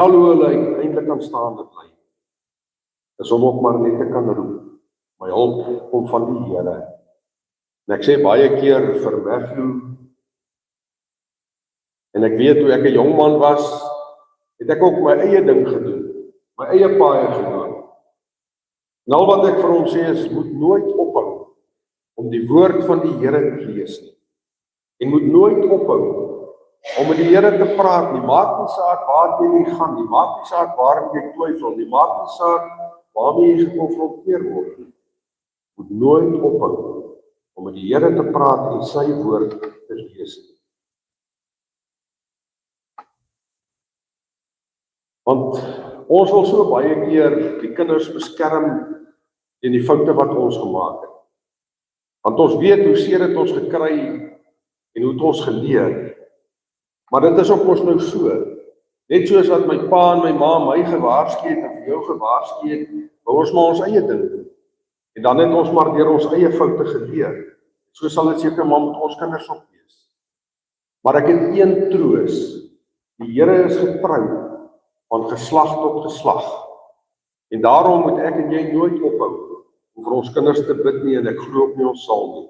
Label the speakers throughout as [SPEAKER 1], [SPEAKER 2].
[SPEAKER 1] Al hoe hulle uiteindelik aanstaande bly, is om ook maar net te kan roep. My hulp kom van die Here. En ek sê baie keer vir Matthew, en ek weet toe ek 'n jong man was, het ek ook my eie ding gedoen, my eie paaie gedoen. En al wat ek vir hom sê is, moet nooit ophou om die woord van die Here te lees nie. En moet nooit ophou om met die Here te praat nie. Maak nie saak waar jy gaan nie, maak nie saak waarom jy twyfel nie, maak nie saak waarmee jy gekonfronteer word nie. Moet nooit ophou om met die Here te praat en sy woord te lees nie. Want ons wil so baie keer die kinders beskerm teen die foute wat ons gemaak het. Want ons weet hoe seer het ons gekry en hoe het ons geleer. Maar dit is ook ons nou so. Net soos wat my pa en my ma my gewaarsku het en vir jou gewaarsku het, wou ons maar ons eie ding doen. En dan het ons maar deur ons eie foute geleer. So sal dit seker maar met ons kinders ook wees. Maar ek het een troos. Die Here is getrou van geslag tot geslag. En daarom moet ek en jy nooit ophou om vir ons kinders te bid nie, en ek glo ook nie ons sal nie.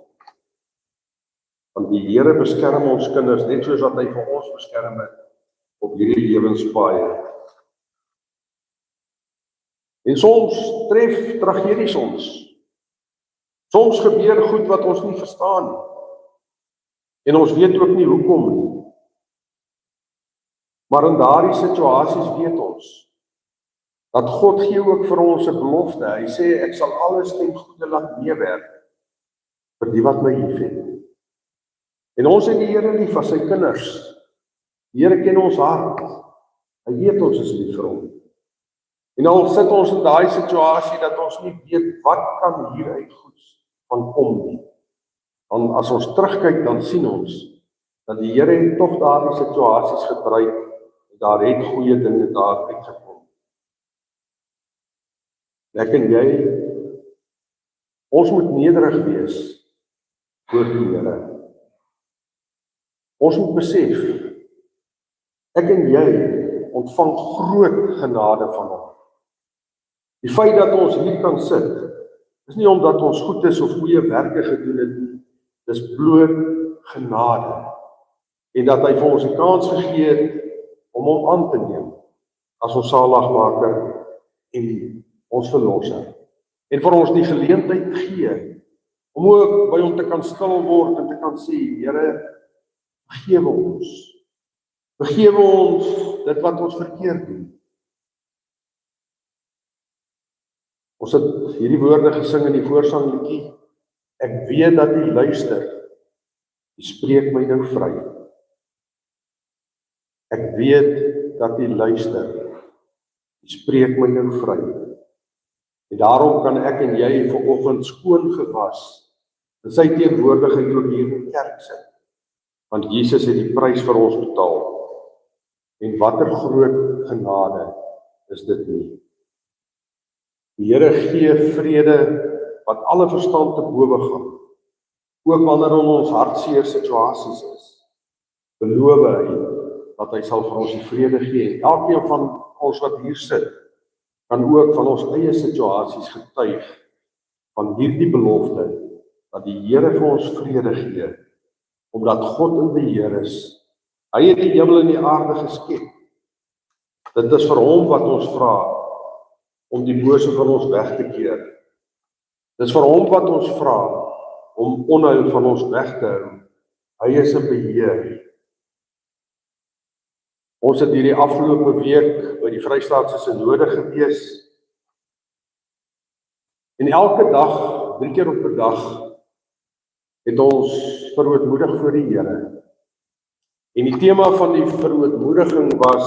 [SPEAKER 1] Want die Here beskerm ons kinders net soos wat hy vir ons beskerm het op hierdie lewenspaaie. En soms tref tragedies ons. Soms gebeur goed wat ons nie verstaan nie. En ons weet ook nie hoekom nie. Maar in daardie situasies weet ons dat God gee ook vir ons 'n belofte. Hy sê, ek sal alles ten goeie laat meewerk vir die wat my liefhet. En ons het die Here lief as sy kinders. Die Here ken ons hart. Hy weet ons is lief vir hom. En al sit ons in daai situasie dat ons nie weet wat kan hieruit goeds van kom nie. Dan as ons terugkyk, dan sien ons dat die Here het tog daardie situasies gebruik en daar het goeie dinge daar uitgekom. Ek en jy, ons moet nederig wees voor die Here. Ons moet besef, ek en jy ontvang groot genade van hom. Die feit dat ons hier kan sit, is nie omdat ons goed is of goeie werke gedoen het nie. Dis bloot genade. En dat hy vir ons die kans gegee het om hom aan te neem as ons saligmaker en ons verlosser. En vir ons die geleentheid gee om ook by hom te kan stil word en te kan sê, Here, vergewe ons. Vergewe ons dit wat ons verkeerd doen. Ons het hierdie woorde gesing in die voorsangliedjie. Ek weet dat U luister. U spreek my nou vry. Ek weet dat U luister. U spreek my nou vry. En daarom kan ek en jy vanoggend skoon gewas in sy teenwoordigheid ook hier in die kerk sit. Want Jesus het die prys vir ons betaal. En watter groot genade is dit nie. Die Here gee vrede wat alle verstand te bowe gaan. Ook wanneer ons hartseer situasies is. Beloof hy dat hy sal vir ons die vrede gee. En elkeen van ons wat hier sit, kan ook van ons eie situasies getuig van hierdie belofte, dat die Here vir ons vrede gee, omdat God in beheer is. Hy het die hemel en die aarde geskep. Dit is vir hom wat ons vra, om die bose van ons weg te keer. Dit is vir hom wat ons vra, om onheil van ons weg te hou. Hy is in beheer. Ons het hierdie afgelope week by die Vrystaatse Synode gewees. En elke dag, 3 keer op 'n dag, het ons verootmoedig voor die Here. En die tema van die verootmoediging was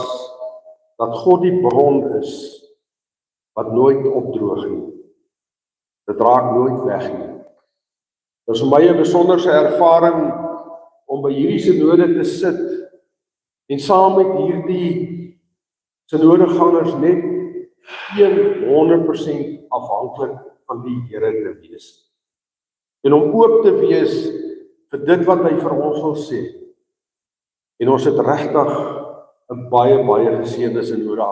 [SPEAKER 1] dat God die bron is wat nooit opdroog nie. Dit raak nooit weg nie. Dit is vir my 'n besonderse ervaring om by hierdie synode te sit en saam met hierdie synodegangers net 100% afhanklik van die Here te wees. En om oop te wees vir dit wat hy vir ons wil sê. En ons het regtig 'n baie geseëndes en nodige